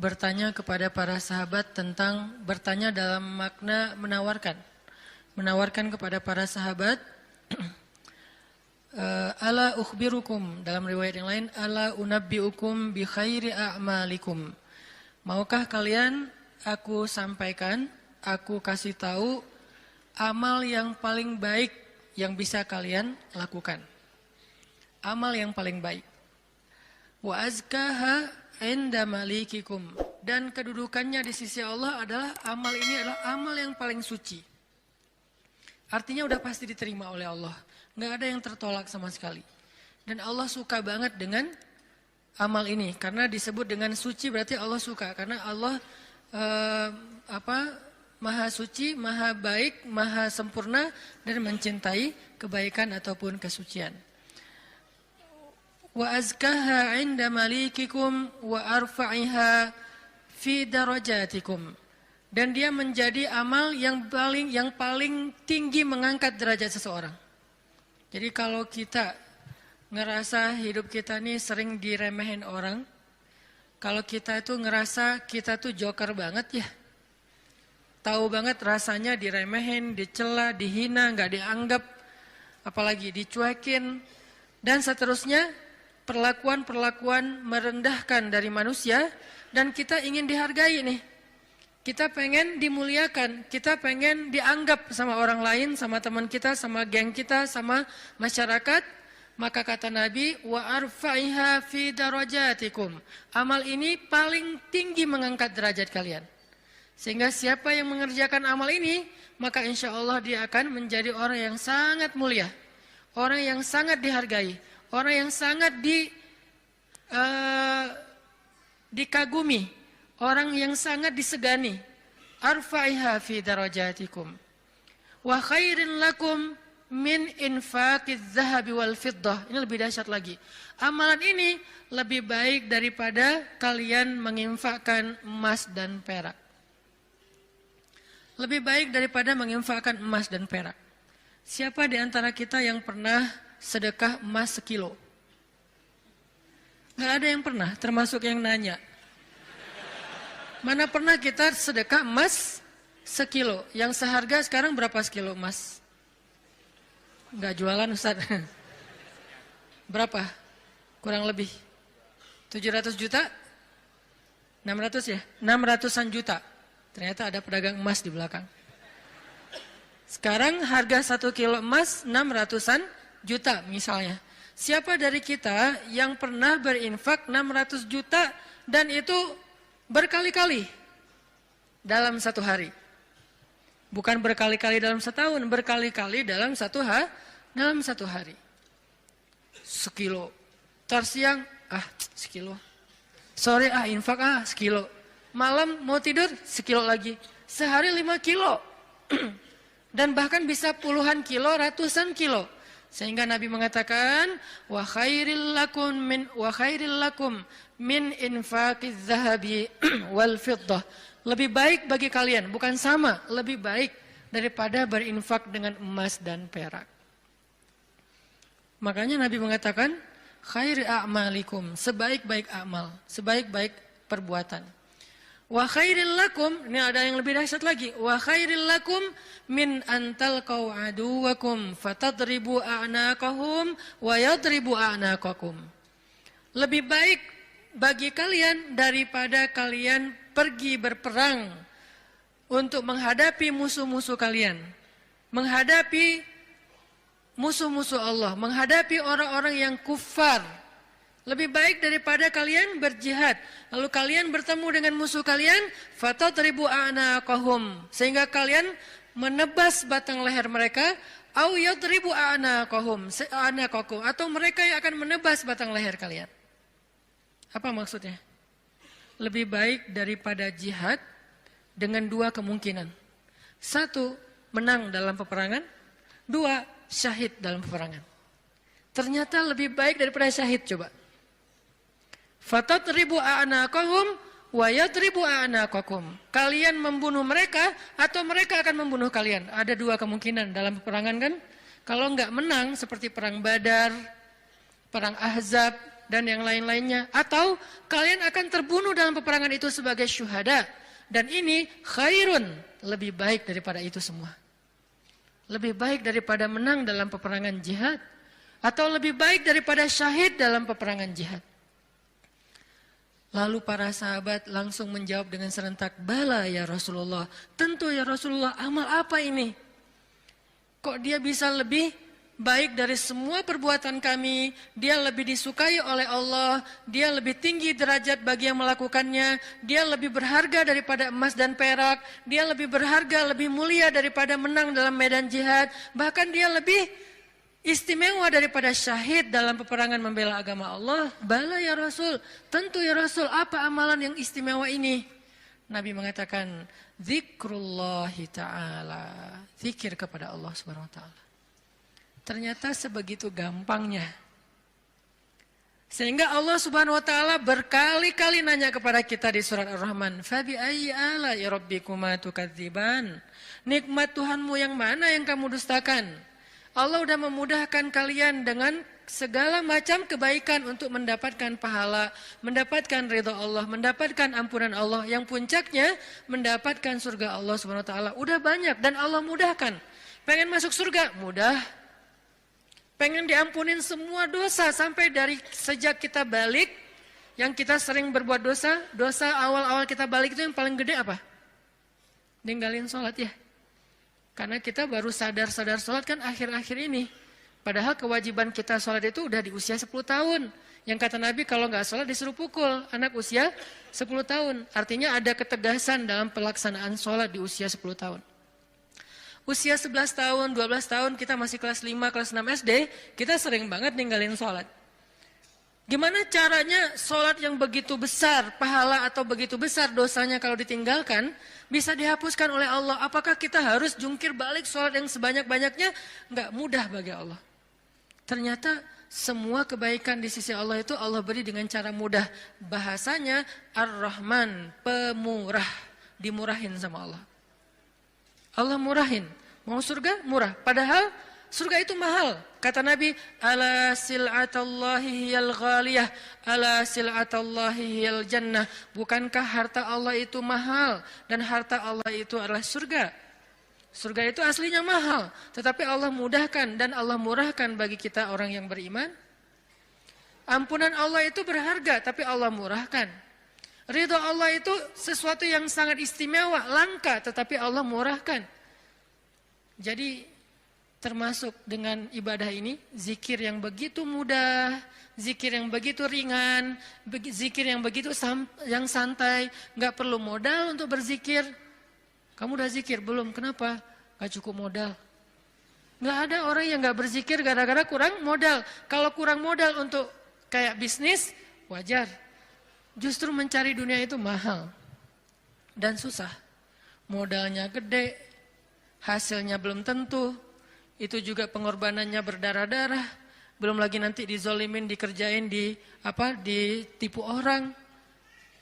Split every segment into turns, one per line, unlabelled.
bertanya kepada para sahabat tentang bertanya dalam makna menawarkan. Menawarkan kepada para sahabat, ala ukhbirukum, dalam riwayat yang lain, ala unabbiukum bi khairi a'malikum. Maukah kalian aku sampaikan, aku kasih tahu amal yang paling baik yang bisa kalian lakukan. Amal yang paling baik. Wa azkaha inda malikikum, dan kedudukannya di sisi Allah adalah amal ini adalah amal yang paling suci. Artinya udah pasti diterima oleh Allah, nggak ada yang tertolak sama sekali. Dan Allah suka banget dengan amal ini, karena disebut dengan suci berarti Allah suka, karena Allah maha suci, maha baik, maha sempurna dan mencintai kebaikan ataupun kesucian. Wa azkaha 'inda malikikum wa arfa'iha fi darajatikum. Dan dia menjadi amal yang paling tinggi mengangkat derajat seseorang. Jadi kalau kita ngerasa hidup kita ini sering diremehin orang, kalau kita itu ngerasa kita tuh joker banget ya, tahu banget rasanya diremehin, dicela, dihina, nggak dianggap, apalagi dicuekin, dan seterusnya, perlakuan-perlakuan merendahkan dari manusia, dan kita ingin dihargai nih. Kita pengen dimuliakan, kita pengen dianggap sama orang lain, sama teman kita, sama geng kita, sama masyarakat. Maka kata Nabi, wa arfa'iha fi darajatikum. Amal ini paling tinggi mengangkat derajat kalian. Sehingga siapa yang mengerjakan amal ini, maka insya Allah dia akan menjadi orang yang sangat mulia, orang yang sangat dihargai, orang yang sangat dikagumi, orang yang sangat disegani. Arfa'iha fi darajatikum. Wa khairin lakum min infaqiz zahabi wal fiddah. Ini lebih dahsyat lagi. Amalan ini lebih baik daripada kalian menginfakkan emas dan perak. Lebih baik daripada menginfakkan emas dan perak. Siapa di antara kita yang pernah sedekah emas sekilo? Nggak ada yang pernah, termasuk yang nanya. Mana pernah kita sedekah emas sekilo? Yang seharga sekarang berapa sekilo emas? Nggak jualan Ustaz. Berapa? Kurang lebih 700 juta? 600 ya? 600-an juta. Ternyata ada pedagang emas di belakang. Sekarang harga 1 kilo emas 600-an juta misalnya. Siapa dari kita yang pernah berinfak 600 juta dan itu berkali-kali dalam satu hari? Bukan berkali-kali dalam setahun, berkali-kali dalam satu hari. Sekilo. Ntar siang, sekilo. Sore, infak, sekilo. Malam mau tidur, sekilo lagi. Sehari 5 kilo. Dan bahkan bisa puluhan kilo, ratusan kilo. Sehingga Nabi mengatakan, wa khairil lakum min infaqiz zahabi wal fiddah. Lebih baik bagi kalian, bukan sama, lebih baik daripada berinfak dengan emas dan perak. Makanya Nabi mengatakan, khairi a'malikum, sebaik-baik amal, sebaik-baik perbuatan. Wa khairil lakum, ini ada yang lebih dahsyat lagi. Wa khairil lakum min antalqau aduwakum fatadribu a'naqahum wa yadribu a'naqakum. Lebih baik bagi kalian daripada kalian pergi berperang untuk menghadapi musuh-musuh kalian, menghadapi musuh-musuh Allah, menghadapi orang-orang yang kufar. Lebih baik daripada kalian berjihad, lalu kalian bertemu dengan musuh kalian, fatadribu a'naqahum, sehingga kalian menebas batang leher mereka, au yadribu a'naqahum, atau mereka yang akan menebas batang leher kalian. Apa maksudnya? Lebih baik daripada jihad dengan dua kemungkinan. Satu, menang dalam peperangan. Dua, syahid dalam peperangan. Ternyata lebih baik daripada syahid, coba. Fatadribu a'naqahum wa yadribu a'naqakum. Kalian membunuh mereka atau mereka akan membunuh kalian. Ada dua kemungkinan dalam peperangan kan? Kalau enggak menang seperti perang Badar, perang Ahzab, dan yang lain-lainnya. Atau kalian akan terbunuh dalam peperangan itu sebagai syuhada. Dan ini khairun, lebih baik daripada itu semua. Lebih baik daripada menang dalam peperangan jihad. Atau lebih baik daripada syahid dalam peperangan jihad. Lalu para sahabat langsung menjawab dengan serentak, bala ya Rasulullah. Tentu ya Rasulullah, amal apa ini? Kok dia bisa lebih baik dari semua perbuatan kami? Dia lebih disukai oleh Allah. Dia lebih tinggi derajat bagi yang melakukannya. Dia lebih berharga daripada emas dan perak. Dia lebih berharga, lebih mulia daripada menang dalam medan jihad. Bahkan dia lebih istimewa daripada syahid dalam peperangan membela agama Allah. Bala ya Rasul, tentu ya Rasul, apa amalan yang istimewa ini? Nabi mengatakan, zikrullahi ta'ala, zikir kepada Allah subhanahu wa ta'ala. Ternyata sebegitu gampangnya. Sehingga Allah subhanahu wa ta'ala berkali-kali nanya kepada kita di surat Ar-Rahman, Fabi ayyi ala'i rabbikuma tukadziban. Nikmat Tuhanmu yang mana yang kamu dustakan? Allah sudah memudahkan kalian dengan segala macam kebaikan untuk mendapatkan pahala, mendapatkan ridha Allah, mendapatkan ampunan Allah, yang puncaknya mendapatkan surga Allah Subhanahu wa taala. Udah banyak dan Allah mudahkan. Pengen masuk surga? Mudah. Pengen diampunin semua dosa sampai dari sejak kita balik, yang kita sering berbuat dosa, dosa awal-awal kita balik itu yang paling gede apa? Ninggalin sholat ya. Karena kita baru sadar-sadar sholat kan akhir-akhir ini. Padahal kewajiban kita sholat itu udah di usia 10 tahun. Yang kata Nabi kalau nggak sholat disuruh pukul anak usia 10 tahun. Artinya ada ketegasan dalam pelaksanaan sholat di usia 10 tahun. Usia 11 tahun, 12 tahun kita masih kelas 5, kelas 6 SD. Kita sering banget ninggalin sholat. Gimana caranya sholat yang begitu besar pahala atau begitu besar dosanya kalau ditinggalkan bisa dihapuskan oleh Allah? Apakah kita harus jungkir balik sholat yang sebanyak-banyaknya? Enggak mudah bagi Allah. Ternyata semua kebaikan di sisi Allah itu Allah beri dengan cara mudah. Bahasanya Ar-Rahman, pemurah, dimurahin sama Allah. Allah murahin. Mau surga? Murah. Padahal surga itu mahal. Kata Nabi, ala sil'atallahi hiyal ghaliyah, ala sil'atallahi hiyal jannah. Bukankah harta Allah itu mahal dan harta Allah itu adalah surga? Surga itu aslinya mahal, tetapi Allah mudahkan dan Allah murahkan bagi kita orang yang beriman. Ampunan Allah itu berharga, tapi Allah murahkan. Ridha Allah itu sesuatu yang sangat istimewa, langka, tetapi Allah murahkan. Jadi termasuk dengan ibadah ini, zikir yang begitu mudah, zikir yang begitu ringan, zikir yang begitu yang santai, nggak perlu modal untuk berzikir. Kamu udah zikir belum? Kenapa? Gak cukup modal. Nggak ada orang yang nggak berzikir gara-gara kurang modal. Kalau kurang modal untuk kayak bisnis, wajar. Justru mencari dunia itu mahal dan susah. Modalnya gede, hasilnya belum tentu. Itu juga pengorbanannya berdarah-darah. Belum lagi nanti dizolimin, dikerjain, ditipu orang.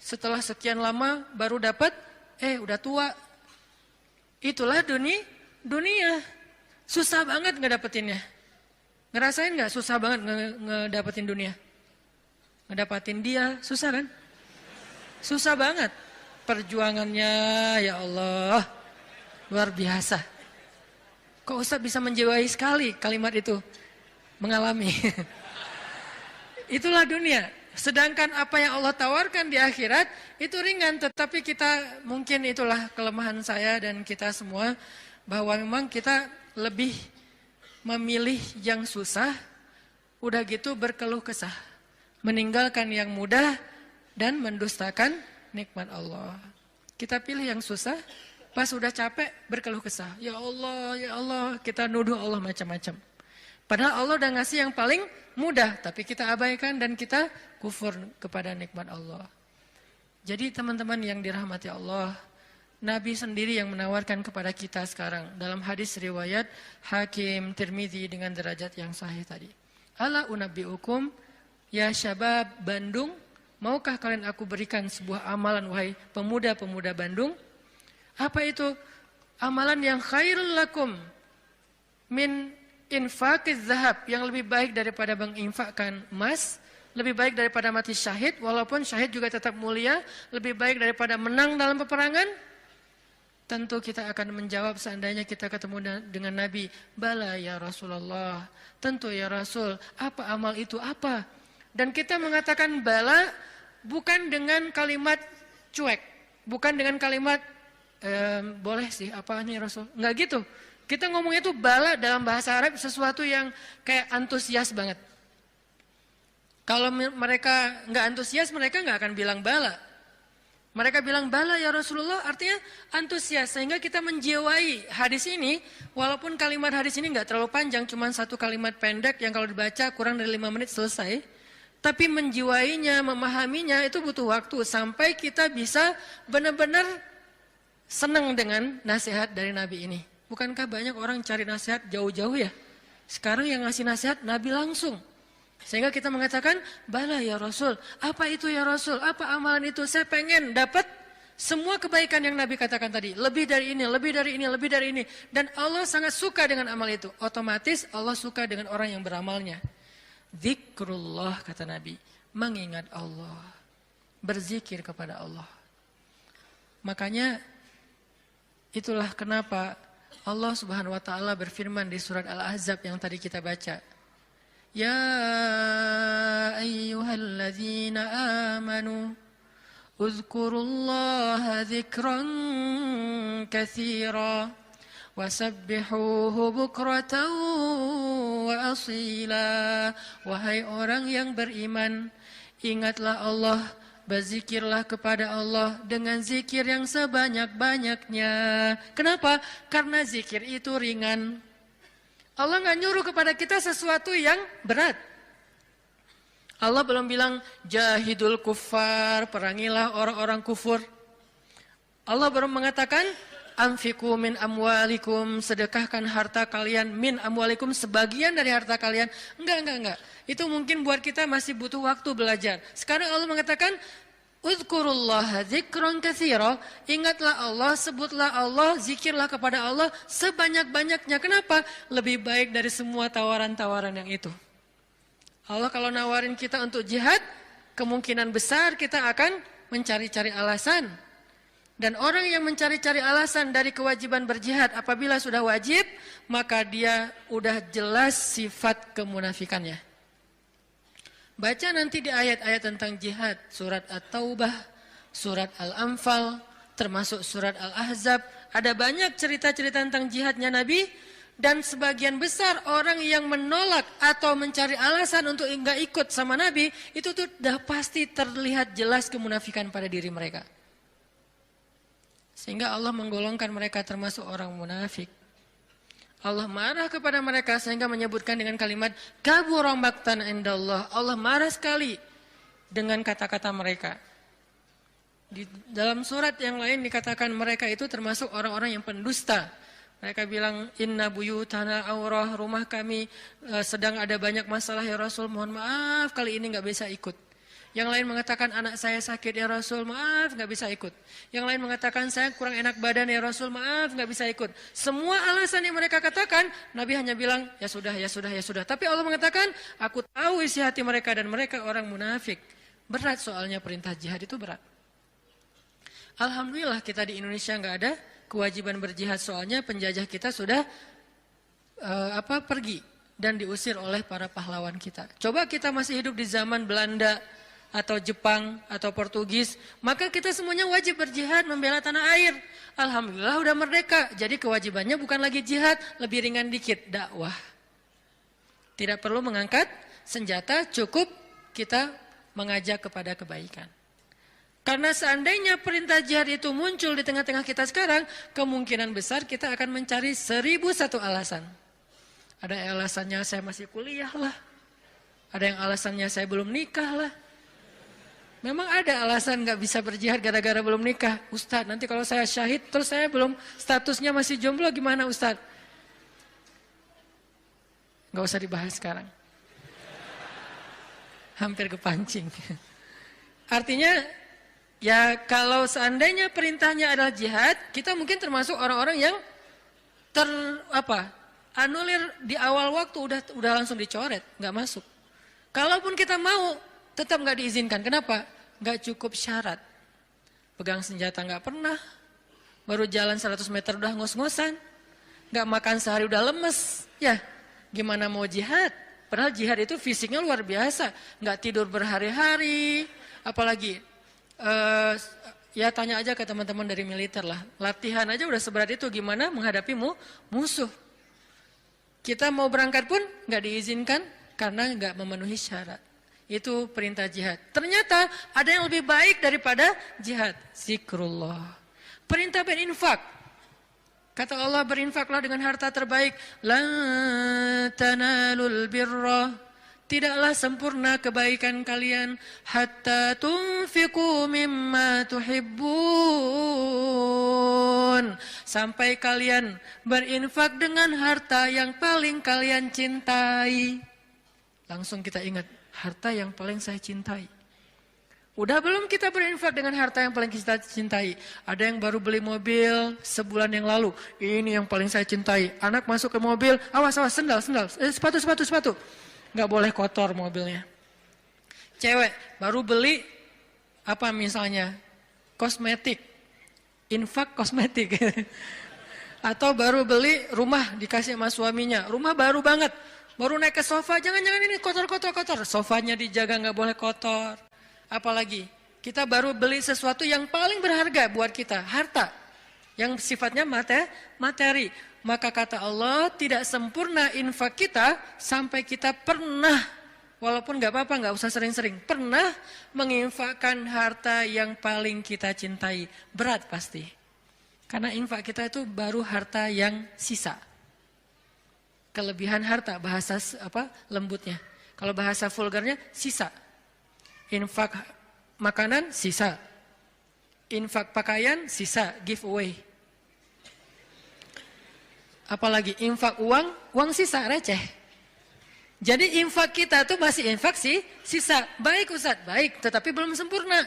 Setelah sekian lama baru dapat, udah tua. Itulah dunia. Susah banget ngedapetinnya. Ngerasain gak susah banget ngedapetin dunia? Ngedapetin dia, susah kan? Susah banget. Perjuangannya, ya Allah, luar biasa. Kok Ustaz bisa menjiwai sekali kalimat itu? Mengalami. Itulah dunia. Sedangkan apa yang Allah tawarkan di akhirat itu ringan. Tetapi kita, mungkin itulah kelemahan saya dan kita semua. Bahwa memang kita lebih memilih yang susah. Udah gitu berkeluh kesah. Meninggalkan yang mudah dan mendustakan nikmat Allah. Kita pilih yang susah. Pas udah capek berkeluh kesah. Ya Allah, kita nuduh Allah macam-macam. Padahal Allah udah ngasih yang paling mudah, tapi kita abaikan dan kita kufur kepada nikmat Allah. Jadi teman-teman yang dirahmati Allah, Nabi sendiri yang menawarkan kepada kita sekarang dalam hadis riwayat Hakim Tirmidzi dengan derajat yang sahih tadi. Ala unabbiukum ya syabab Bandung, maukah kalian aku berikan sebuah amalan wahai pemuda-pemuda Bandung? Apa itu? Amalan yang khairul lakum min infaqiz zahab, yang lebih baik daripada menginfakkan emas, lebih baik daripada mati syahid, walaupun syahid juga tetap mulia, lebih baik daripada menang dalam peperangan? Tentu kita akan menjawab seandainya kita ketemu dengan Nabi, bala ya Rasulullah, tentu ya Rasul, apa amal itu apa? Dan kita mengatakan bala bukan dengan kalimat cuek, bukan dengan kalimat boleh sih, apa nih Rasul, enggak gitu. Kita ngomongnya itu bala dalam bahasa Arab sesuatu yang kayak antusias banget. Kalau mereka enggak antusias, mereka enggak akan bilang bala. Mereka bilang bala ya Rasulullah, artinya antusias, sehingga kita menjiwai hadis ini, walaupun kalimat hadis ini enggak terlalu panjang, cuma satu kalimat pendek yang kalau dibaca kurang dari 5 menit selesai, tapi menjiwainya, memahaminya itu butuh waktu sampai kita bisa benar-benar senang dengan nasihat dari Nabi ini. Bukankah banyak orang cari nasihat jauh-jauh ya? Sekarang yang ngasih nasihat Nabi langsung. Sehingga kita mengatakan, bala ya Rasul, apa itu ya Rasul, apa amalan itu, saya pengen dapat semua kebaikan yang Nabi katakan tadi, lebih dari ini, lebih dari ini, lebih dari ini. Dan Allah sangat suka dengan amal itu, otomatis Allah suka dengan orang yang beramalnya. Zikrullah kata Nabi, mengingat Allah, berzikir kepada Allah. Makanya itulah kenapa Allah Subhanahu wa taala berfirman di surat Al-Ahzab yang tadi kita baca. Ya ayyuhalladzina amanu uzkurullaha dzikran katsira wasabbihuhu bukratan wa asila. Wahai orang yang beriman, ingatlah Allah, berzikirlah kepada Allah dengan zikir yang sebanyak-banyaknya. Kenapa? Karena zikir itu ringan. Allah nggak nyuruh kepada kita sesuatu yang berat. Allah belum bilang jahidul kuffar, perangilah orang-orang kufur. Allah belum mengatakan anfiqu min amwalikum, sedekahkan harta kalian, min amwalikum, sebagian dari harta kalian. Enggak. Itu mungkin buat kita masih butuh waktu belajar. Sekarang Allah mengatakan uzkurullaha dzikran katsira, ingatlah Allah, sebutlah Allah, zikirlah kepada Allah sebanyak-banyaknya. Kenapa? Lebih baik dari semua tawaran-tawaran yang itu. Allah kalau nawarin kita untuk jihad, kemungkinan besar kita akan mencari-cari alasan. Dan orang yang mencari-cari alasan dari kewajiban berjihad apabila sudah wajib, maka dia udah jelas sifat kemunafikannya. Baca nanti di ayat-ayat tentang jihad, surat At-Taubah, surat Al-Anfal, termasuk surat Al-Ahzab. Ada banyak cerita-cerita tentang jihadnya Nabi, dan sebagian besar orang yang menolak atau mencari alasan untuk enggak ikut sama Nabi, itu tuh udah pasti terlihat jelas kemunafikan pada diri mereka. Sehingga Allah menggolongkan mereka termasuk orang munafik. Allah marah kepada mereka sehingga menyebutkan dengan kalimat kabura maqtan indallah. Allah marah sekali dengan kata-kata mereka. Di dalam surat yang lain dikatakan mereka itu termasuk orang-orang yang pendusta. Mereka bilang inna buyutana aurah, rumah kami sedang ada banyak masalah ya Rasul, mohon maaf kali ini enggak bisa ikut. Yang lain mengatakan anak saya sakit ya Rasul, maaf nggak bisa ikut. Yang lain mengatakan saya kurang enak badan ya Rasul, maaf nggak bisa ikut. Semua alasan yang mereka katakan, Nabi hanya bilang ya sudah, ya sudah, ya sudah. Tapi Allah mengatakan aku tahu isi hati mereka dan mereka orang munafik. Berat soalnya perintah jihad itu berat. Alhamdulillah kita di Indonesia nggak ada kewajiban berjihad, soalnya penjajah kita sudah pergi dan diusir oleh para pahlawan kita. Coba kita masih hidup di zaman Belanda atau Jepang atau Portugis, maka kita semuanya wajib berjihad membela tanah air. Alhamdulillah udah merdeka, jadi kewajibannya bukan lagi jihad, lebih ringan dikit, dakwah. Tidak perlu mengangkat senjata, cukup kita mengajak kepada kebaikan. Karena seandainya perintah jihad itu muncul di tengah-tengah kita sekarang, kemungkinan besar kita akan mencari 1001 alasan. Ada alasannya saya masih kuliah lah, ada yang alasannya saya belum nikah lah. Memang ada alasan nggak bisa berjihad gara-gara belum nikah. Ustadz, nanti kalau saya syahid terus saya belum, statusnya masih jomblo gimana Ustadz? Nggak usah dibahas sekarang. Hampir kepancing. Artinya ya kalau seandainya perintahnya adalah jihad, kita mungkin termasuk orang-orang yang anulir di awal waktu udah langsung dicoret, nggak masuk. Kalaupun kita mau tetap nggak diizinkan. Kenapa? Nggak cukup syarat. Pegang senjata nggak pernah, baru jalan 100 meter udah ngos-ngosan, nggak makan sehari udah lemes. Ya, gimana mau jihad? Padahal jihad itu fisiknya luar biasa, nggak tidur berhari-hari, apalagi ya tanya aja ke teman-teman dari militer lah, latihan aja udah seberat itu, gimana menghadapi musuh. Kita mau berangkat pun nggak diizinkan karena nggak memenuhi syarat. Itu perintah jihad. Ternyata ada yang lebih baik daripada jihad, zikrullah. Perintah berinfak. Kata Allah, berinfaklah dengan harta terbaik. Lan tanalul birra, tidaklah sempurna kebaikan kalian hatta tunfiqu mimma tuhibbun, sampai kalian berinfak dengan harta yang paling kalian cintai. Langsung kita ingat, harta yang paling saya cintai. Udah belum kita berinfak dengan harta yang paling kita cintai? Ada yang baru beli mobil sebulan yang lalu. Ini yang paling saya cintai. Anak masuk ke mobil, awas, sendal, sepatu. Nggak boleh kotor mobilnya. Cewek baru beli apa misalnya, kosmetik, infak kosmetik. Atau baru beli rumah dikasih sama suaminya, rumah baru banget, baru naik ke sofa, jangan ini kotor, sofanya dijaga nggak boleh kotor. Apalagi kita baru beli sesuatu yang paling berharga buat kita, harta yang sifatnya materi. Maka kata Allah, tidak sempurna infak kita sampai kita pernah, walaupun gak apa-apa, gak usah sering-sering, pernah menginfakkan harta yang paling kita cintai. Berat pasti. Karena infak kita itu baru harta yang sisa. Kelebihan harta, bahasa lembutnya. Kalau bahasa vulgarnya, sisa. Infak makanan, sisa. Infak pakaian, sisa, giveaway. Apalagi infak uang sisa, receh. Jadi infak kita tuh masih infak sisa. Baik Ustadz, baik, tetapi belum sempurna.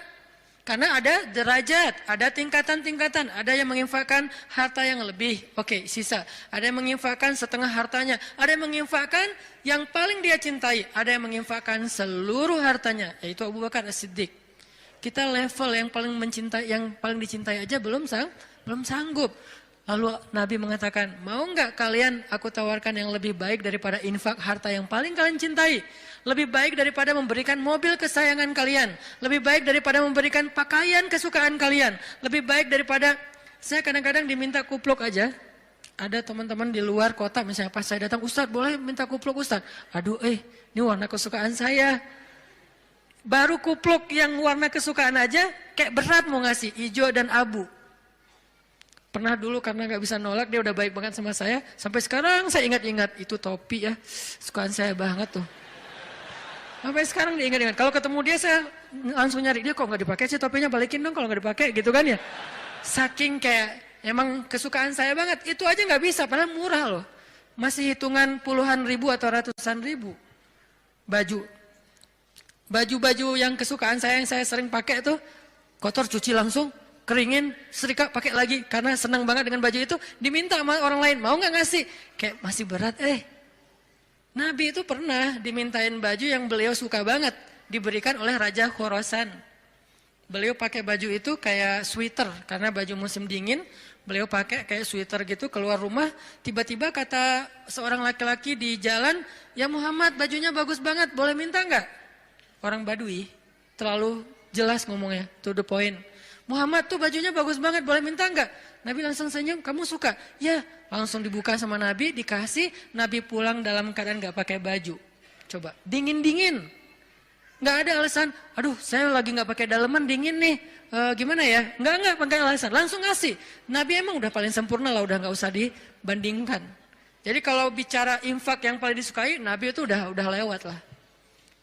Karena ada derajat, ada tingkatan-tingkatan. Ada yang menginfakkan harta yang lebih, oke, sisa. Ada yang menginfakkan setengah hartanya. Ada yang menginfakkan yang paling dia cintai. Ada yang menginfakkan seluruh hartanya, yaitu Abu Bakar As-Siddiq. Kita level yang paling dicintai aja belum sanggup. Lalu Nabi mengatakan, mau nggak kalian aku tawarkan yang lebih baik daripada infak harta yang paling kalian cintai? Lebih baik daripada memberikan mobil kesayangan kalian. Lebih baik daripada memberikan pakaian kesukaan kalian. Lebih baik daripada, saya kadang-kadang diminta kupluk aja. Ada teman-teman di luar kota, misalnya pas saya datang, Ustadz boleh minta kupluk Ustadz? Aduh ini warna kesukaan saya. Baru kupluk yang warna kesukaan aja kayak berat mau ngasih, hijau dan abu. Pernah dulu karena gak bisa nolak, dia udah baik banget sama saya. Sampai sekarang saya ingat-ingat, itu topi ya, sukaan saya banget tuh. Sampai sekarang diingat-ingat. Kalau ketemu dia saya langsung nyari, dia kok gak dipakai sih topinya, balikin dong kalau gak dipakai gitu kan ya. Saking kayak, emang kesukaan saya banget, itu aja gak bisa, padahal murah loh. Masih hitungan puluhan ribu atau ratusan ribu. Baju yang kesukaan saya yang saya sering pakai tuh, kotor cuci langsung. Keringin, setrika, pakai lagi. Karena senang banget dengan baju itu, diminta sama orang lain. Mau gak ngasih? Kayak masih berat. Nabi itu pernah dimintain baju yang beliau suka banget. Diberikan oleh Raja Khorasan. Beliau pakai baju itu kayak sweater. Karena baju musim dingin, beliau pakai kayak sweater gitu. Keluar rumah, tiba-tiba kata seorang laki-laki di jalan, ya Muhammad bajunya bagus banget, boleh minta gak? Orang Badui, terlalu jelas ngomongnya, to the point. Muhammad tuh bajunya bagus banget, boleh minta enggak? Nabi langsung senyum, kamu suka? Ya, langsung dibuka sama Nabi, dikasih. Nabi pulang dalam keadaan enggak pakai baju. Coba, dingin-dingin. Enggak ada alasan, aduh saya lagi enggak pakai daleman, dingin nih. Gimana ya? Enggak pakai alasan, langsung ngasih. Nabi emang udah paling sempurna lah, udah enggak usah dibandingkan. Jadi kalau bicara infak yang paling disukai, Nabi itu udah lewat lah.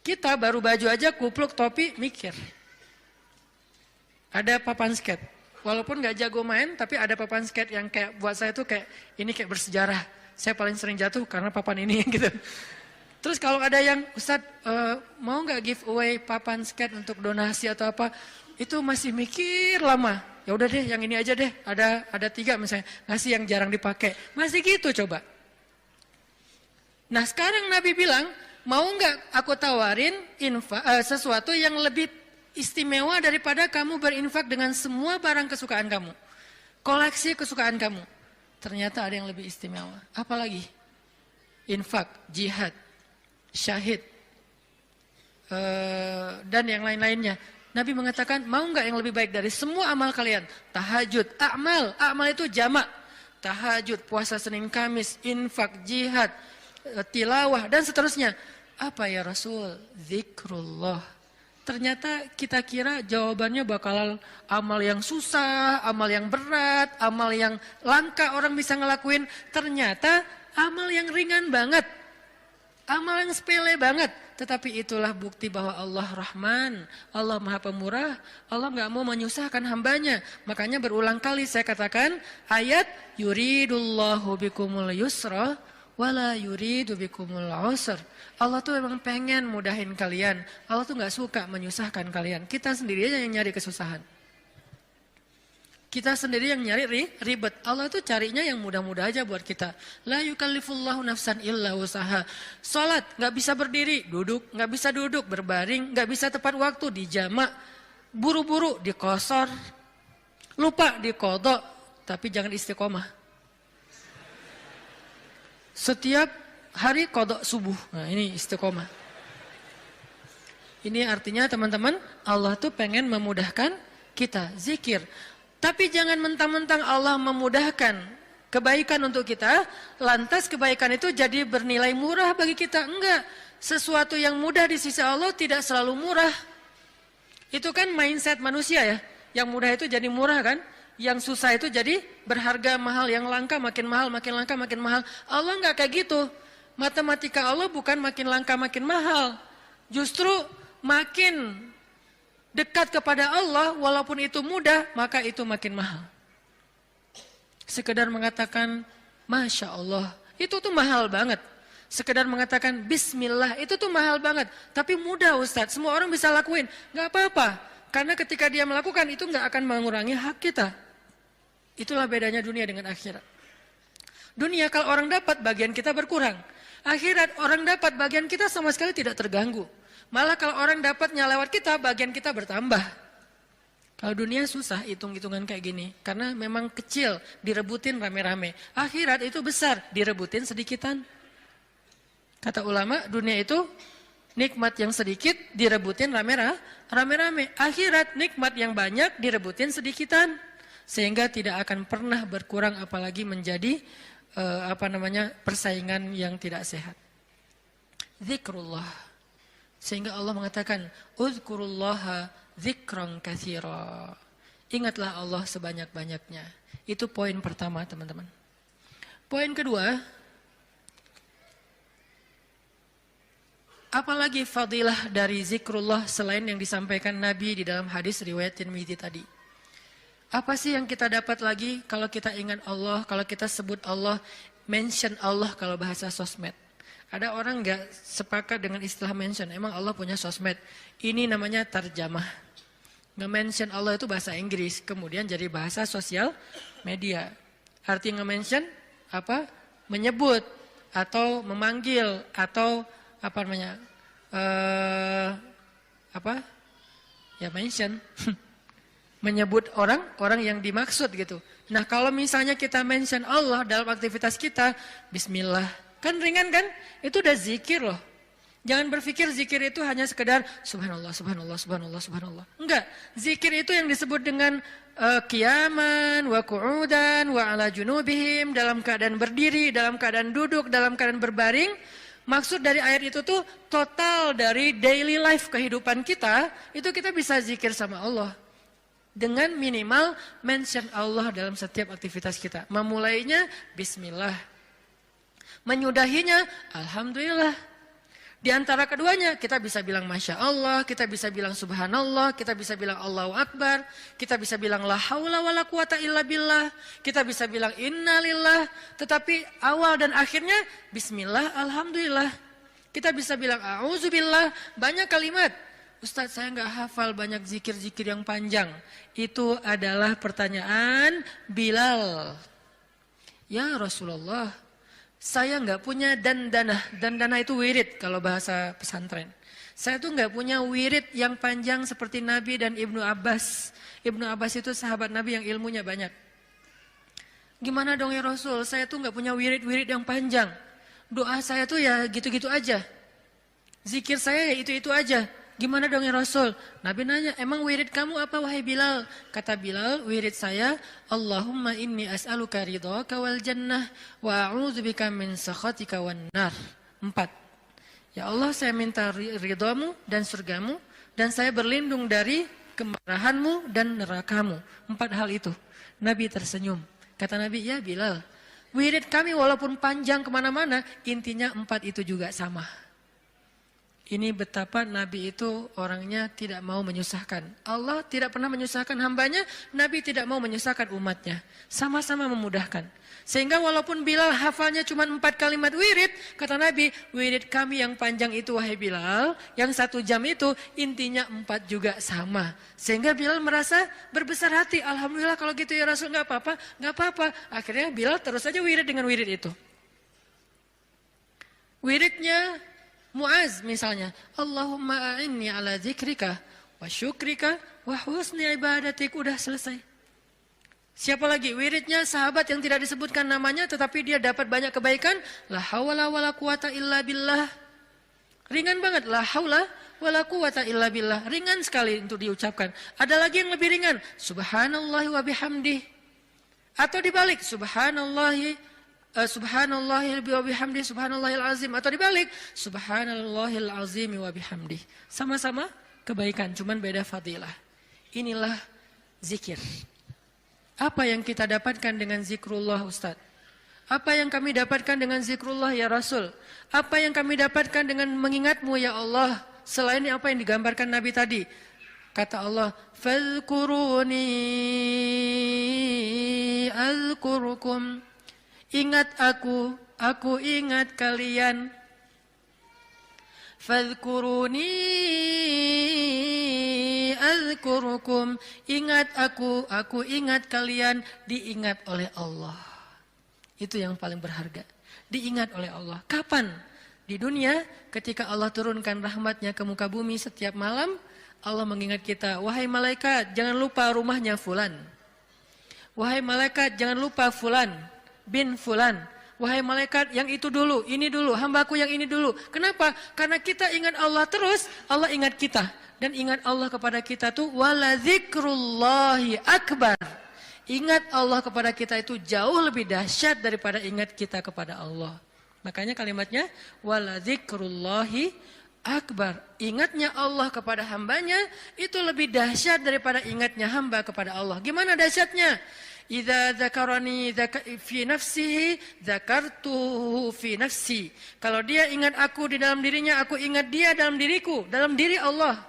Kita baru baju aja, kupluk, topi, mikir. Ada papan skate, walaupun gak jago main, tapi ada papan skate yang kayak buat saya tuh kayak ini kayak bersejarah. Saya paling sering jatuh karena papan ini gitu. Terus kalau ada yang Ustadz mau gak give away papan skate untuk donasi atau apa, itu masih mikir lama. Ya udah deh, yang ini aja deh. Ada 3 misalnya, ngasih yang jarang dipakai. Masih gitu coba. Nah sekarang Nabi bilang, mau nggak aku tawarin sesuatu yang lebih istimewa daripada kamu berinfak dengan semua barang kesukaan kamu, koleksi kesukaan kamu. Ternyata ada yang lebih istimewa. Apalagi? Infak, jihad, syahid, dan yang lain-lainnya. Nabi mengatakan, mau nggak yang lebih baik dari semua amal kalian? Tahajud, amal itu jamak. Tahajud, puasa Senin Kamis, infak, jihad, tilawah, dan seterusnya. Apa ya Rasul? Zikrullah. Ternyata kita kira jawabannya bakal amal yang susah, amal yang berat, amal yang langka orang bisa ngelakuin. Ternyata amal yang ringan banget. Amal yang sepele banget, tetapi itulah bukti bahwa Allah Rahman, Allah Maha Pemurah, Allah nggak mau menyusahkan hambanya. Makanya berulang kali saya katakan ayat yuridullahu bikumul yusra wala yuridu bikumul usr. Allah tuh memang pengen mudahin kalian. Allah tuh nggak suka menyusahkan kalian. Kita sendiri aja yang nyari kesusahan. Kita sendiri yang nyari ribet. Allah itu carinya yang mudah-mudah aja buat kita. La yukallifullahu nafsan illa usaha. Salat nggak bisa berdiri, duduk, nggak bisa duduk, berbaring, nggak bisa tepat waktu, dijamak, buru-buru, dikosor, lupa dikodok, tapi jangan istiqomah. Setiap hari kodok subuh. Nah ini istiqomah. Ini artinya teman-teman, Allah tuh pengen memudahkan kita zikir. Tapi jangan mentang-mentang Allah memudahkan kebaikan untuk kita, lantas kebaikan itu jadi bernilai murah bagi kita. Enggak, sesuatu yang mudah di sisi Allah tidak selalu murah. Itu kan mindset manusia ya, yang mudah itu jadi murah kan, yang susah itu jadi berharga mahal, yang langka makin mahal, makin langka makin mahal. Allah enggak kayak gitu. Matematika Allah bukan makin langka makin mahal, justru makin dekat kepada Allah, walaupun itu mudah, maka itu makin mahal. Sekedar mengatakan, Masya Allah, itu tuh mahal banget. Sekedar mengatakan, Bismillah, itu tuh mahal banget. Tapi mudah Ustadz, semua orang bisa lakuin. Gak apa-apa, karena ketika dia melakukan, itu gak akan mengurangi hak kita. Itulah bedanya dunia dengan akhirat. Dunia kalau orang dapat, bagian kita berkurang. Akhirat, orang dapat, bagian kita sama sekali tidak terganggu. Malah kalau orang dapatnya lewat kita, bagian kita bertambah. Kalau dunia susah hitung-hitungan kayak gini. Karena memang kecil, direbutin rame-rame. Akhirat itu besar, direbutin sedikitan. Kata ulama, dunia itu nikmat yang sedikit, direbutin rame-rame. Akhirat nikmat yang banyak, direbutin sedikitan. Sehingga tidak akan pernah berkurang, apalagi menjadi persaingan yang tidak sehat. Zikrullah. Sehingga Allah mengatakan, Uzkurullaha zikran katsira. Ingatlah Allah sebanyak-banyaknya. Itu poin pertama, teman-teman. Poin kedua, apalagi fadilah dari zikrullah selain yang disampaikan Nabi di dalam hadis riwayat Tirmidzi tadi. Apa sih yang kita dapat lagi kalau kita ingat Allah, kalau kita sebut Allah, mention Allah kalau bahasa sosmed. Ada orang nggak sepakat dengan istilah mention. Emang Allah punya sosmed. Ini namanya tarjamah. Nge-mention Allah itu bahasa Inggris. Kemudian jadi bahasa sosial media. Arti nge-mention apa? Menyebut atau memanggil atau apa namanya? Ya mention. Menyebut orang yang dimaksud gitu. Nah kalau misalnya kita mention Allah dalam aktivitas kita, Bismillah. Kan ringan kan? Itu udah zikir loh. Jangan berpikir zikir itu hanya sekedar subhanallah, subhanallah, subhanallah, subhanallah. Enggak. Zikir itu yang disebut dengan qiyaman, wa qu'udan, wa ala junubihim, dalam keadaan berdiri, dalam keadaan duduk, dalam keadaan berbaring. Maksud dari ayat itu tuh total dari daily life kehidupan kita, itu kita bisa zikir sama Allah. Dengan minimal mention Allah dalam setiap aktivitas kita. Memulainya Bismillah. Menyudahinya, Alhamdulillah. Di antara keduanya, kita bisa bilang Masya Allah, kita bisa bilang Subhanallah, kita bisa bilang Allahu Akbar, kita bisa bilang La haula wa la quwata illa billah, kita bisa bilang Innalillah, tetapi awal dan akhirnya Bismillah, Alhamdulillah. Kita bisa bilang A'udzubillah, banyak kalimat. Ustadz saya nggak hafal banyak zikir-zikir yang panjang. Itu adalah pertanyaan Bilal. Ya Rasulullah, Saya nggak punya dandanah. Dandanah itu wirid kalau bahasa pesantren. Saya tuh nggak punya wirid yang panjang seperti Nabi dan Ibnu Abbas. Ibnu Abbas itu sahabat Nabi yang ilmunya banyak. Gimana dong ya Rasul? Saya tuh nggak punya wirid-wirid yang panjang. Doa saya tuh ya gitu-gitu aja. Zikir saya ya itu-itu aja. Gimana dong ya Rasul? Nabi nanya, emang wirid kamu apa wahai Bilal? Kata Bilal, wirid saya, Allahumma inni as'aluka ridhaka wal jannah wa a'udzubika min sakhatika wan nar. 4. Ya Allah, saya minta ridhamu dan surgamu, dan saya berlindung dari kemarahanmu dan nerakamu. 4 hal itu. Nabi tersenyum. Kata Nabi, ya Bilal, wirid kami walaupun panjang kemana-mana, intinya 4 itu juga sama. Ini betapa Nabi itu orangnya tidak mau menyusahkan. Allah tidak pernah menyusahkan hambanya, Nabi tidak mau menyusahkan umatnya. Sama-sama memudahkan. Sehingga walaupun Bilal hafalnya cuma 4 kalimat wirid, kata Nabi, wirid kami yang panjang itu wahai Bilal, yang 1 jam itu intinya 4 juga sama. Sehingga Bilal merasa berbesar hati, alhamdulillah kalau gitu ya Rasul, nggak apa-apa, nggak apa-apa. Akhirnya Bilal terus saja wirid dengan wirid itu. Wiridnya Muaz misalnya, Allahumma a'inni ala zikrika wa syukrika wa husni ibadatik. Udah selesai. Siapa lagi? Wiridnya sahabat yang tidak disebutkan namanya tetapi dia dapat banyak kebaikan. La hawla wala quwata illa billah. Ringan banget. La hawla wala quwata illa billah. Ringan sekali untuk diucapkan. Ada lagi yang lebih ringan. Subhanallah wa bihamdih. Atau dibalik. Subhanallahil wa bihamdi subhanallahil azim, atau dibalik subhanallahil azim wa bihamdi. Sama-sama kebaikan, cuman beda fadilah. Inilah zikir. Apa yang kita dapatkan dengan zikrullah Ustaz? Apa yang kami dapatkan dengan zikrullah ya Rasul? Apa yang kami dapatkan dengan mengingatmu ya Allah? Selain apa yang digambarkan Nabi tadi. Kata Allah, fadhkuruni azkurukum. Ingat aku ingat kalian. Fadhkuruni azkurukum. Ingat aku ingat kalian, diingat oleh Allah. Itu yang paling berharga. Diingat oleh Allah. Kapan? Di dunia, ketika Allah turunkan rahmatnya ke muka bumi setiap malam, Allah mengingat kita, wahai malaikat, jangan lupa rumahnya fulan. Wahai malaikat, jangan lupa fulan bin fulan. Wahai malaikat, yang itu dulu, ini dulu, hambaku yang ini dulu. Kenapa? Karena kita ingat Allah terus, Allah ingat kita. Dan ingat Allah kepada kita tuh wala zikrullahi akbar. Ingat Allah kepada kita itu jauh lebih dahsyat daripada ingat kita kepada Allah. Makanya kalimatnya wala zikrullahi akbar. Ingatnya Allah kepada hambanya itu lebih dahsyat daripada ingatnya hamba kepada Allah. Gimana dahsyatnya? Idza dzakarani fi nafsihi dzakartuhu fi nafsi. Kalau dia ingat aku di dalam dirinya, aku ingat dia dalam diriku, dalam diri Allah.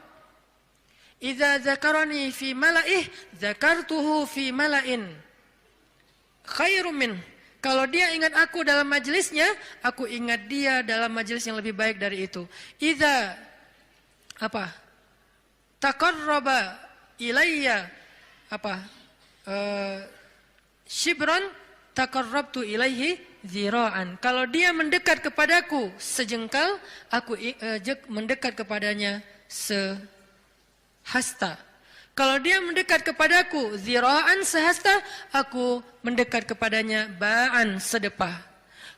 Idza dzakarani fi mala'ih dzakartuhu fi mala'in khairum min. Kalau dia ingat aku dalam majelisnya, aku ingat dia dalam majelis yang lebih baik dari itu. Idza taqarraba ilayya shibran taqarrabtu ilaihi zira'an. Kalau dia mendekat kepadaku sejengkal, aku mendekat kepadanya sehasta. Kalau dia mendekat kepadaku zira'an sehasta, aku mendekat kepadanya ba'an sedepah.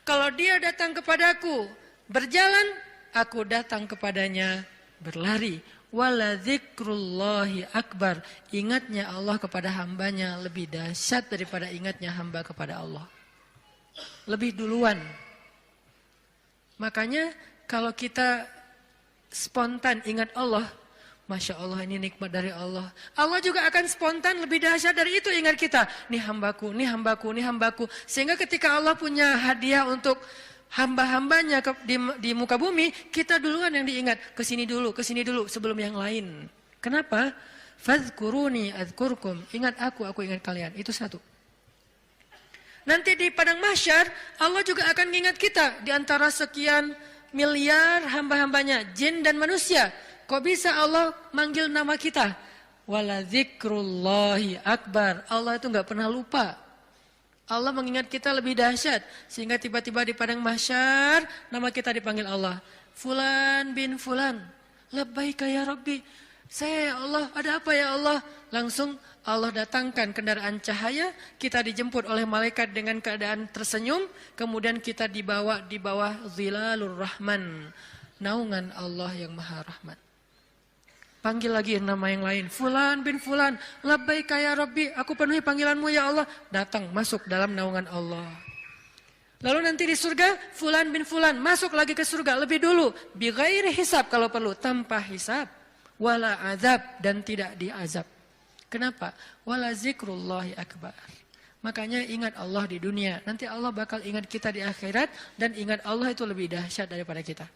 Kalau dia datang kepadaku berjalan, aku datang kepadanya berlari. Wala zikrullahi akbar. Ingatnya Allah kepada hambanya lebih dahsyat daripada ingatnya hamba kepada Allah. Lebih duluan. Makanya kalau kita spontan ingat Allah, Masya Allah, ini nikmat dari Allah. Allah juga akan spontan lebih dahsyat dari itu ingat kita. Nih hambaku, nih hambaku, nih hambaku. Sehingga ketika Allah punya hadiah untuk hamba-hambanya di muka bumi, kita duluan yang diingat. Kesini dulu sebelum yang lain. Kenapa? Fadhkuruni adzkurkum. Ingat aku ingat kalian. Itu satu. Nanti di padang mahsyar, Allah juga akan mengingat kita. Di antara sekian miliar hamba-hambanya, jin dan manusia. Kok bisa Allah manggil nama kita? Wala zikrullahi akbar. Allah itu gak pernah lupa. Allah mengingat kita lebih dahsyat. Sehingga tiba-tiba di padang mahsyar, nama kita dipanggil Allah. Fulan bin Fulan. Labbaika ya Rabbi. Saya ya Allah, ada apa ya Allah? Langsung Allah datangkan kendaraan cahaya, kita dijemput oleh malaikat dengan keadaan tersenyum, kemudian kita dibawa di bawah Zilalur Rahman, naungan Allah yang Maha Rahmat. Panggil lagi nama yang lain, Fulan bin Fulan, labbaika ya Rabbi, aku penuhi panggilanmu ya Allah. Datang, masuk dalam naungan Allah. Lalu nanti di surga, Fulan bin Fulan, masuk lagi ke surga lebih dulu. Bi ghairi hisab kalau perlu, tanpa hisab. Wala azab, dan tidak diazab. Kenapa? Wala zikrullahi akbar. Makanya ingat Allah di dunia, nanti Allah bakal ingat kita di akhirat, dan ingat Allah itu lebih dahsyat daripada kita.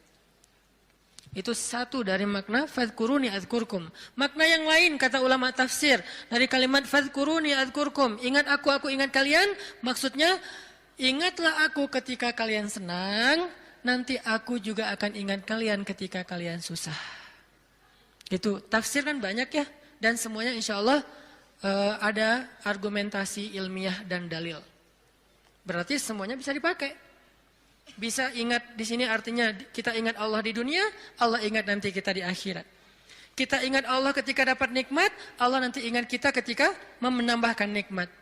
Itu satu dari makna fadhkuruni adzkurkum. Makna yang lain kata ulama tafsir dari kalimat fadhkuruni adzkurkum, ingat aku ingat kalian, maksudnya ingatlah aku ketika kalian senang, nanti aku juga akan ingat kalian ketika kalian susah. Itu tafsir kan banyak ya, dan semuanya insya Allah ada argumentasi ilmiah dan dalil. Berarti semuanya bisa dipakai. Bisa ingat di sini artinya kita ingat Allah di dunia, Allah ingat nanti kita di akhirat. Kita ingat Allah ketika dapat nikmat, Allah nanti ingat kita ketika menambahkan nikmat.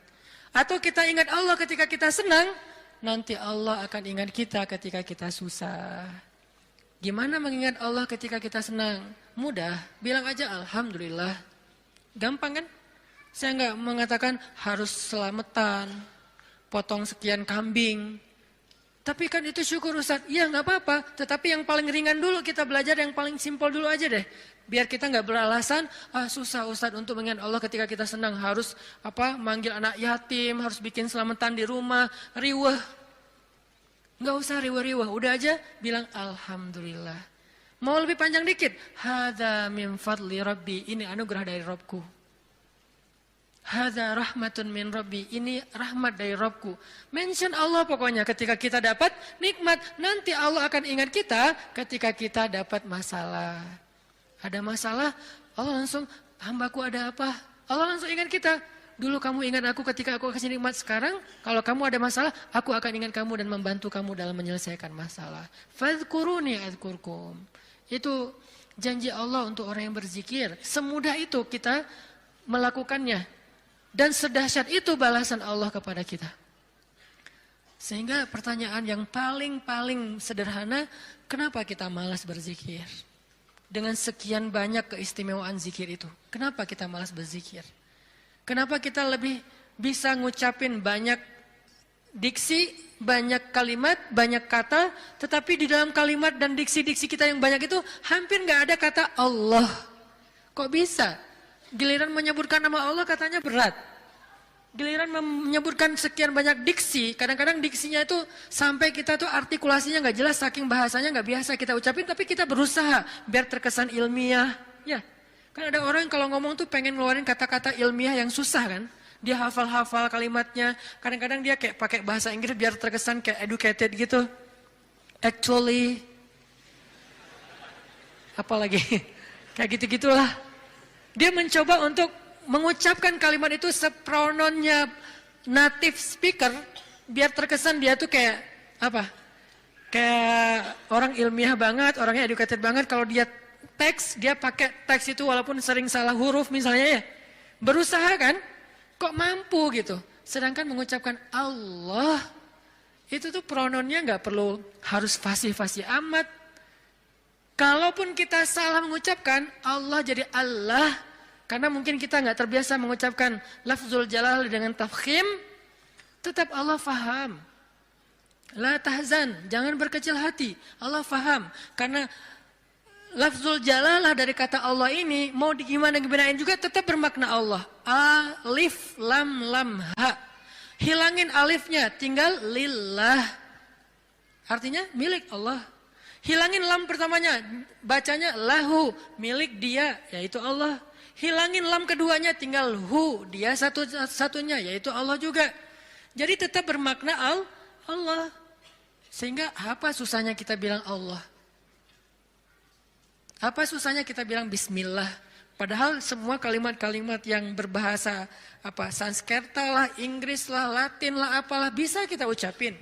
Atau kita ingat Allah ketika kita senang, nanti Allah akan ingat kita ketika kita susah. Gimana mengingat Allah ketika kita senang? Mudah, bilang aja Alhamdulillah. Gampang kan? Saya nggak mengatakan harus selamatan, potong sekian kambing. Tapi kan itu syukur Ustaz. Iya nggak apa-apa. Tetapi yang paling ringan dulu kita belajar, yang paling simpel dulu aja deh. Biar kita nggak beralasan, susah Ustaz untuk mengingat Allah ketika kita senang. Harus manggil anak yatim, harus bikin selamatan di rumah, riweh. Nggak usah riweh-riweh. Udah aja bilang Alhamdulillah. Mau lebih panjang dikit. Hadza min fadli Rabbi. Ini anugerah dari Rabbku. Hadza rahmatun min Rabbi, ini rahmat dari Rabbku. Mention Allah pokoknya ketika kita dapat nikmat. Nanti Allah akan ingat kita ketika kita dapat masalah. Ada masalah, Allah langsung, hambaku ada apa? Allah langsung ingat kita. Dulu kamu ingat aku ketika aku kasih nikmat. Sekarang kalau kamu ada masalah, aku akan ingat kamu dan membantu kamu dalam menyelesaikan masalah. Fadhkuruni adzkurkum. Itu janji Allah untuk orang yang berzikir. Semudah itu kita melakukannya. Dan sedahsyat itu balasan Allah kepada kita. Sehingga pertanyaan yang paling sederhana, kenapa kita malas berzikir? Dengan sekian banyak keistimewaan zikir itu. Kenapa kita malas berzikir? Kenapa kita lebih bisa ngucapin banyak diksi, banyak kalimat, banyak kata, tetapi di dalam kalimat dan diksi-diksi kita yang banyak itu hampir nggak ada kata Allah. Kok bisa? Giliran menyebutkan nama Allah katanya berat. Giliran menyebutkan sekian banyak diksi, kadang-kadang diksinya itu sampai kita tuh artikulasinya nggak jelas, saking bahasanya nggak biasa kita ucapin, tapi kita berusaha biar terkesan ilmiah. Ya, kan ada orang yang kalau ngomong tuh pengen ngeluarin kata-kata ilmiah yang susah kan. Dia hafal-hafal kalimatnya, kadang-kadang dia kayak pakai bahasa Inggris biar terkesan kayak educated gitu. Actually, apalagi kayak gitu-gitulah. Dia mencoba untuk mengucapkan kalimat itu seprononnya native speaker, biar terkesan dia tuh kayak kayak orang ilmiah banget, orangnya educated banget. Kalau dia teks, dia pakai teks itu walaupun sering salah huruf misalnya ya. Berusaha kan, kok mampu gitu. Sedangkan mengucapkan Allah, itu tuh prononnya nggak perlu harus fasih-fasih amat. Kalaupun kita salah mengucapkan, Allah jadi Allah. Karena mungkin kita nggak terbiasa mengucapkan lafzul jalal dengan tafkhim. Tetap Allah faham. La tahzan, jangan berkecil hati. Allah faham. Karena lafzul jalalah dari kata Allah ini, mau gimana-gimanain juga tetap bermakna Allah. Alif, lam, ha. Hilangin alifnya, tinggal lillah. Artinya milik Allah. Hilangin lam pertamanya, bacanya lahu, milik dia, yaitu Allah. Hilangin lam keduanya, tinggal hu, dia satunya, yaitu Allah juga. Jadi tetap bermakna Allah. Sehingga apa susahnya kita bilang Allah? Apa susahnya kita bilang bismillah? Padahal semua kalimat-kalimat yang berbahasa Sanskerta lah, Inggris lah, Latin lah, apalah bisa kita ucapin.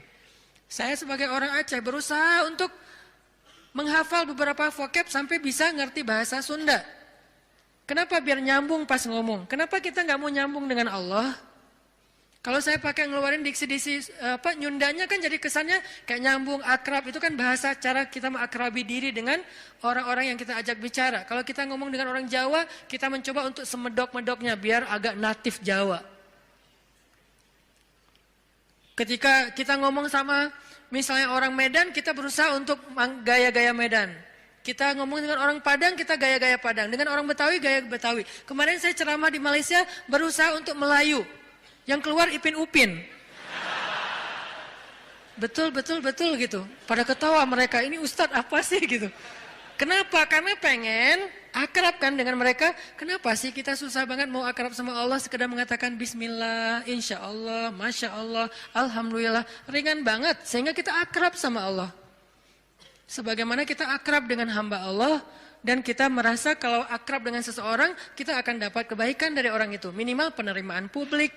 Saya sebagai orang Aceh berusaha untuk menghafal beberapa vocab sampai bisa ngerti bahasa Sunda. Kenapa? Biar nyambung pas ngomong. Kenapa kita nggak mau nyambung dengan Allah? Kalau saya pakai ngeluarin diksi-diksi nyundanya kan jadi kesannya kayak nyambung, akrab. Itu kan bahasa cara kita mengakrabi diri dengan orang-orang yang kita ajak bicara. Kalau kita ngomong dengan orang Jawa, kita mencoba untuk semedok-medoknya biar agak natif Jawa. Ketika kita ngomong sama misalnya orang Medan, kita berusaha untuk gaya-gaya Medan. Kita ngomong dengan orang Padang, kita gaya-gaya Padang. Dengan orang Betawi, gaya Betawi. Kemarin saya ceramah di Malaysia, berusaha untuk Melayu. Yang keluar Ipin Upin. Betul gitu. Pada ketawa mereka, ini Ustadz apa sih gitu. Kenapa? Karena pengen akrab kan dengan mereka. Kenapa sih kita susah banget mau akrab sama Allah, sekedar mengatakan Bismillah, Insya Allah, Masya Allah, Alhamdulillah. Ringan banget, sehingga kita akrab sama Allah. Sebagaimana kita akrab dengan hamba Allah, dan kita merasa kalau akrab dengan seseorang, kita akan dapat kebaikan dari orang itu. Minimal penerimaan publik,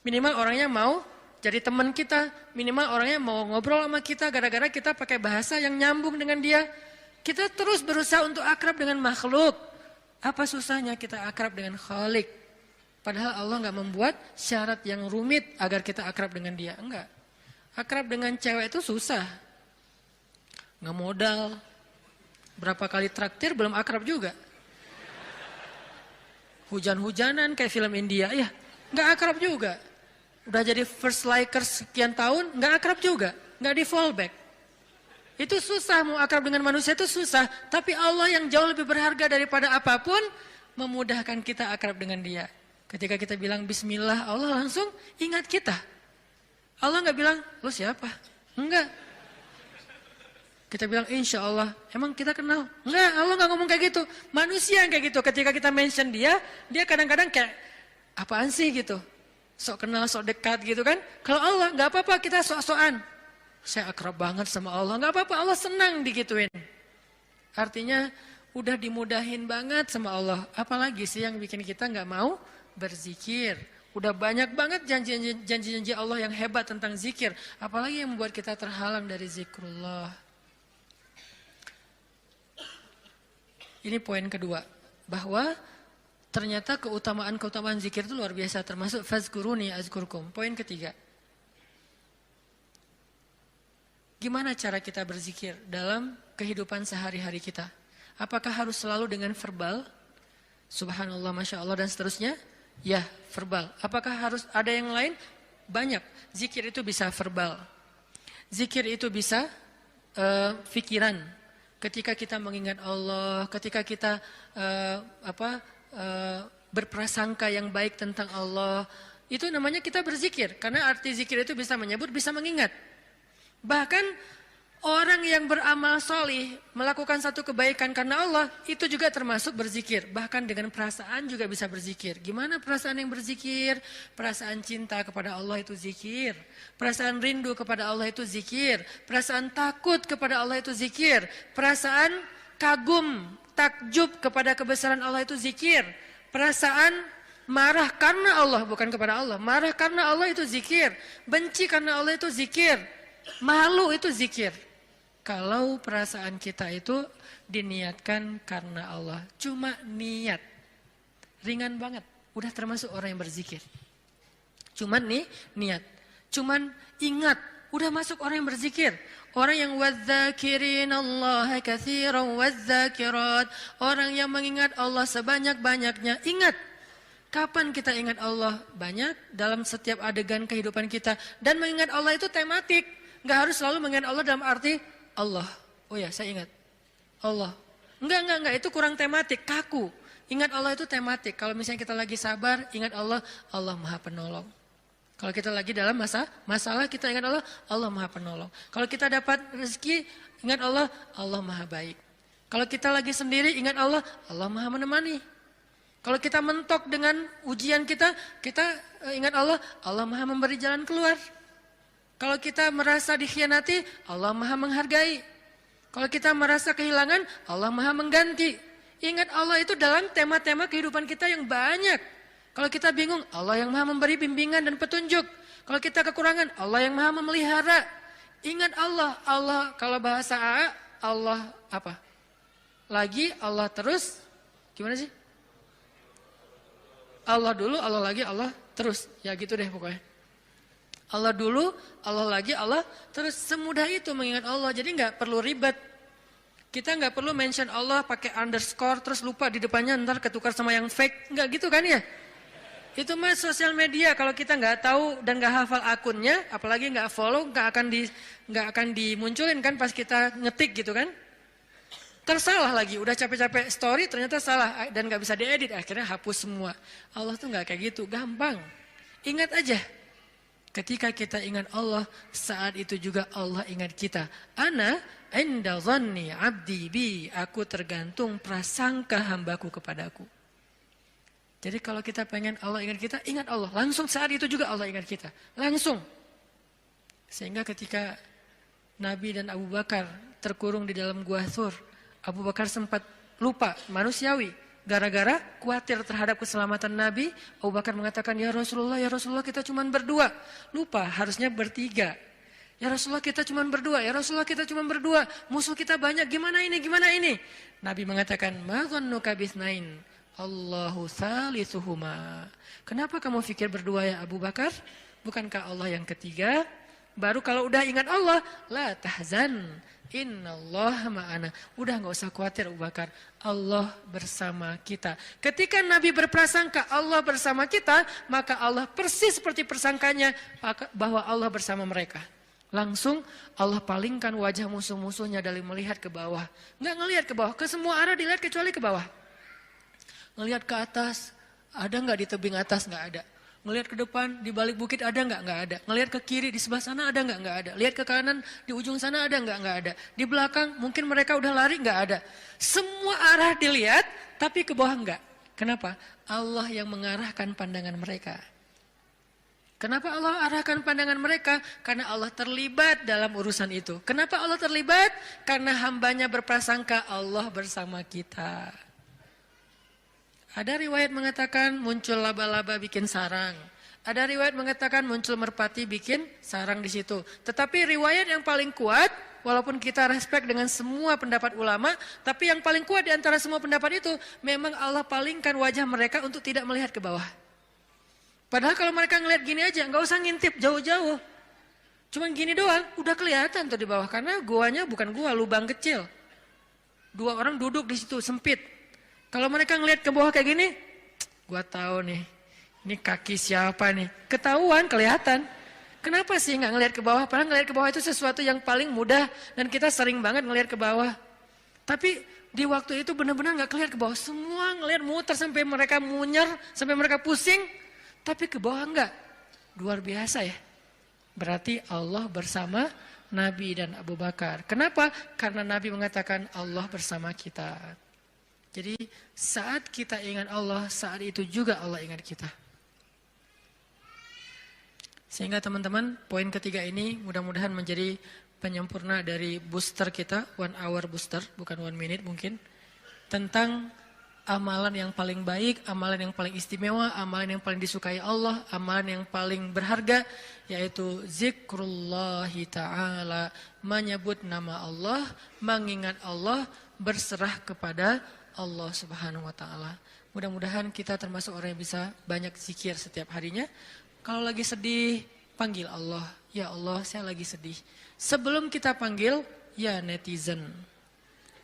minimal orangnya mau jadi teman kita, minimal orangnya mau ngobrol sama kita, gara-gara kita pakai bahasa yang nyambung dengan dia. Kita terus berusaha untuk akrab dengan makhluk. Apa susahnya kita akrab dengan Khalik? Padahal Allah nggak membuat syarat yang rumit agar kita akrab dengan dia. Enggak. Akrab dengan cewek itu susah. Nggak modal. Berapa kali traktir belum akrab juga. Hujan-hujanan kayak film India, ya nggak akrab juga. Udah jadi first likers sekian tahun, nggak akrab juga. Nggak di fallback. Itu susah, mau akrab dengan manusia itu susah. Tapi Allah yang jauh lebih berharga daripada apapun, memudahkan kita akrab dengan dia. Ketika kita bilang Bismillah, Allah langsung ingat kita. Allah nggak bilang, lo siapa? Enggak. Kita bilang Insya Allah, emang kita kenal? Enggak, Allah nggak ngomong kayak gitu. Manusia yang kayak gitu, ketika kita mention dia kadang-kadang kayak, apaan sih gitu. Sok kenal, sok dekat gitu kan. Kalau Allah, nggak apa-apa kita sok-sokan. Saya akrab banget sama Allah, nggak apa-apa, Allah senang digituin. Artinya udah dimudahin banget sama Allah. Apalagi sih yang bikin kita nggak mau berzikir? Udah banyak banget janji-janji Allah yang hebat tentang zikir. Apalagi yang membuat kita terhalang dari zikrullah. Ini poin kedua, bahwa ternyata keutamaan zikir itu luar biasa, termasuk fazkuruni azkurkum. Poin ketiga. Gimana cara kita berzikir dalam kehidupan sehari-hari kita? Apakah harus selalu dengan verbal? Subhanallah, Masya Allah, dan seterusnya? Ya, verbal. Apakah harus ada yang lain? Banyak. Zikir itu bisa verbal. Zikir itu bisa fikiran. Ketika kita mengingat Allah, ketika kita berprasangka yang baik tentang Allah, itu namanya kita berzikir. Karena arti zikir itu bisa menyebut, bisa mengingat. Bahkan orang yang beramal solih, melakukan satu kebaikan karena Allah, itu juga termasuk berzikir. Bahkan dengan perasaan juga bisa berzikir. Gimana perasaan yang berzikir? Perasaan cinta kepada Allah itu zikir. Perasaan rindu kepada Allah itu zikir. Perasaan takut kepada Allah itu zikir. Perasaan kagum, takjub kepada kebesaran Allah itu zikir. Perasaan marah karena Allah, bukan kepada Allah. Marah karena Allah itu zikir. Benci karena Allah itu zikir. Malu itu zikir. Kalau perasaan kita itu diniatkan karena Allah, cuma niat, ringan banget, udah termasuk orang yang berzikir. Cuman nih niat, cuman ingat, udah masuk orang yang berzikir. Orang yang wadzakirin Allah katsiran wadzakirat, orang yang mengingat Allah sebanyak-banyaknya. Ingat, kapan kita ingat Allah? Banyak dalam setiap adegan kehidupan kita. Dan mengingat Allah itu tematik. Nggak harus selalu mengingat Allah dalam arti Allah. Oh ya, saya ingat Allah. Enggak, itu kurang tematik, kaku. Ingat Allah itu tematik. Kalau misalnya kita lagi sabar, ingat Allah, Allah Maha Penolong. Kalau kita lagi dalam masalah, kita ingat Allah, Allah Maha Penolong. Kalau kita dapat rezeki, ingat Allah, Allah Maha Baik. Kalau kita lagi sendiri, ingat Allah, Allah Maha Menemani. Kalau kita mentok dengan ujian kita ingat Allah, Allah Maha Memberi jalan keluar. Kalau kita merasa dikhianati, Allah Maha menghargai. Kalau kita merasa kehilangan, Allah Maha mengganti. Ingat Allah itu dalam tema-tema kehidupan kita yang banyak. Kalau kita bingung, Allah yang maha memberi bimbingan dan petunjuk. Kalau kita kekurangan, Allah yang maha memelihara. Ingat Allah. Allah kalau bahasa AA, Allah apa? Lagi, Allah terus. Gimana sih? Allah dulu, Allah lagi, Allah terus. Ya gitu deh pokoknya. Allah dulu, Allah lagi, Allah terus. Semudah itu mengingat Allah. Jadi nggak perlu ribet. Kita nggak perlu mention Allah pakai underscore terus lupa di depannya ntar ketukar sama yang fake. Nggak gitu kan ya? Itu mah sosial media. Kalau kita nggak tahu dan nggak hafal akunnya, apalagi nggak follow, nggak akan dimunculin kan pas kita ngetik gitu kan? Tersalah lagi, udah capek-capek story ternyata salah dan nggak bisa diedit, akhirnya hapus semua. Allah tuh nggak kayak gitu, gampang. Ingat aja. Ketika kita ingat Allah, saat itu juga Allah ingat kita. Ana inda dhanni abdi bi, aku tergantung prasangka hambaku kepadaku. Jadi kalau kita pengen Allah ingat kita, ingat Allah. Langsung saat itu juga Allah ingat kita. Langsung. Sehingga ketika Nabi dan Abu Bakar terkurung di dalam gua Thur, Abu Bakar sempat lupa, manusiawi. Gara-gara khawatir terhadap keselamatan Nabi, Abu Bakar mengatakan, ya Rasulullah kita cuma berdua. Lupa, harusnya bertiga. Ya Rasulullah kita cuma berdua, ya Rasulullah kita cuma berdua. Musuh kita banyak, gimana ini? Nabi mengatakan, ma dhannuka bitsnain, Allahu tsalisuhuma. Kenapa kamu pikir berdua ya Abu Bakar? Bukankah Allah yang ketiga? Baru kalau udah ingat Allah, la tahzan, innallaha ma'ana. Udah gak usah khawatir Abu Bakar, Allah bersama kita. Ketika Nabi berprasangka Allah bersama kita, maka Allah persis seperti persangkanya bahwa Allah bersama mereka. Langsung Allah palingkan wajah musuh-musuhnya dari melihat ke bawah. Gak ngelihat ke bawah, ke semua arah dilihat kecuali ke bawah. Ngelihat ke atas, ada gak di tebing atas? Gak ada. Ngelihat ke depan, di balik bukit ada nggak? Nggak ada. Ngelihat ke kiri, di sebelah sana ada nggak? Nggak ada. Lihat ke kanan, di ujung sana ada nggak? Nggak ada. Di belakang, mungkin mereka udah lari, nggak ada. Semua arah dilihat, tapi ke bawah nggak. Kenapa? Allah yang mengarahkan pandangan mereka. Kenapa Allah arahkan pandangan mereka? Karena Allah terlibat dalam urusan itu. Kenapa Allah terlibat? Karena hambanya berprasangka Allah bersama kita. Ada riwayat mengatakan muncul laba-laba bikin sarang. Ada riwayat mengatakan muncul merpati bikin sarang di situ. Tetapi riwayat yang paling kuat, walaupun kita respect dengan semua pendapat ulama, tapi yang paling kuat di antara semua pendapat itu, memang Allah palingkan wajah mereka untuk tidak melihat ke bawah. Padahal kalau mereka ngelihat gini aja, nggak usah ngintip jauh-jauh. Cuman gini doang, udah kelihatan tuh di bawah. Karena guanya bukan gua, lubang kecil. 2 orang duduk di situ, sempit. Kalau mereka ngelihat ke bawah kayak gini, gua tahu nih, ini kaki siapa nih? Ketahuan, kelihatan. Kenapa sih nggak ngelihat ke bawah? Padahal ngelihat ke bawah itu sesuatu yang paling mudah dan kita sering banget ngelihat ke bawah. Tapi di waktu itu benar-benar nggak kelihatan ke bawah. Semua ngelihat muter sampai mereka munyer, sampai mereka pusing. Tapi ke bawah enggak. Luar biasa ya. Berarti Allah bersama Nabi dan Abu Bakar. Kenapa? Karena Nabi mengatakan Allah bersama kita. Jadi saat kita ingat Allah, saat itu juga Allah ingat kita. Sehingga teman-teman, poin ketiga ini mudah-mudahan menjadi penyempurna dari booster kita, 1 hour booster, bukan 1 minute mungkin. Tentang amalan yang paling baik, amalan yang paling istimewa, amalan yang paling disukai Allah, amalan yang paling berharga, yaitu zikrullahi ta'ala, menyebut nama Allah, mengingat Allah, berserah kepada Allah Subhanahu wa taala. Mudah-mudahan kita termasuk orang yang bisa banyak zikir setiap harinya. Kalau lagi sedih, panggil Allah. Ya Allah, saya lagi sedih. Sebelum kita panggil, ya netizen.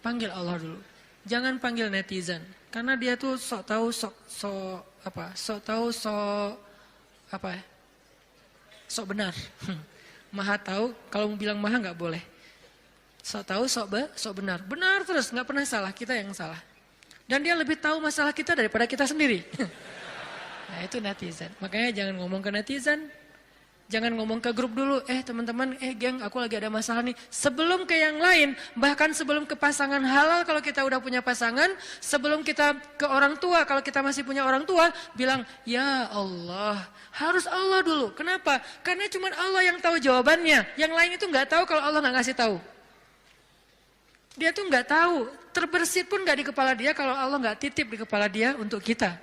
Panggil Allah dulu. Jangan panggil netizen, karena dia tuh sok tahu sok benar. Maha tahu, kalau mau bilang maha nggak boleh. Sok tahu, sok benar. Benar terus, nggak pernah salah, kita yang salah. Dan dia lebih tahu masalah kita daripada kita sendiri. Nah itu netizen. Makanya jangan ngomong ke netizen. Jangan ngomong ke grup dulu. Teman-teman, geng aku lagi ada masalah nih. Sebelum ke yang lain, bahkan sebelum ke pasangan halal kalau kita udah punya pasangan. Sebelum kita ke orang tua, kalau kita masih punya orang tua. Bilang, ya Allah. Harus Allah dulu. Kenapa? Karena cuma Allah yang tahu jawabannya. Yang lain itu gak tahu kalau Allah gak ngasih tahu. Dia tuh nggak tahu, terbersit pun nggak di kepala dia kalau Allah nggak titip di kepala dia untuk kita.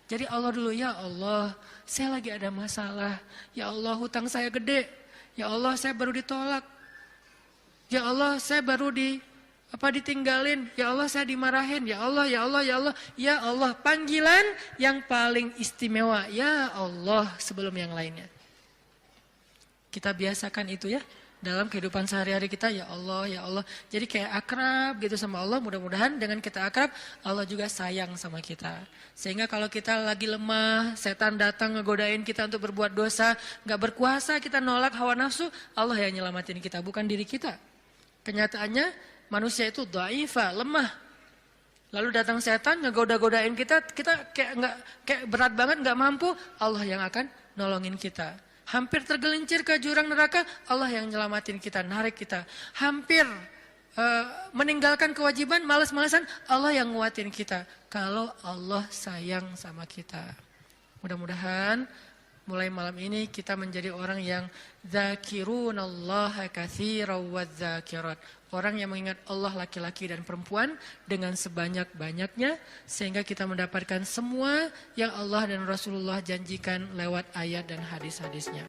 Jadi Allah dulu, ya Allah, saya lagi ada masalah. Ya Allah, hutang saya gede. Ya Allah, saya baru ditolak. Ya Allah, saya baru ditinggalin. Ya Allah, saya dimarahin. Ya Allah, ya Allah, ya Allah. Ya Allah, panggilan yang paling istimewa. Ya Allah, sebelum yang lainnya. Kita biasakan itu ya. Dalam kehidupan sehari-hari kita, ya Allah, ya Allah. Jadi kayak akrab gitu sama Allah. Mudah-mudahan dengan kita akrab, Allah juga sayang sama kita. Sehingga kalau kita lagi lemah, setan datang ngegodain kita untuk berbuat dosa, gak berkuasa, kita nolak hawa nafsu, Allah yang nyelamatin kita, bukan diri kita. Kenyataannya manusia itu dhaifah, lemah. Lalu datang setan ngegoda-godain kita kayak berat banget, gak mampu, Allah yang akan nolongin kita. Hampir tergelincir ke jurang neraka, Allah yang nyelamatin kita, narik kita. Hampir meninggalkan kewajiban, malas-malasan, Allah yang nguatin kita. Kalau Allah sayang sama kita. Mudah-mudahan mulai malam ini kita menjadi orang yang zakirunallaha katsiran wadzakirat. Orang yang mengingat Allah laki-laki dan perempuan dengan sebanyak-banyaknya. Sehingga kita mendapatkan semua yang Allah dan Rasulullah janjikan lewat ayat dan hadis-hadisnya.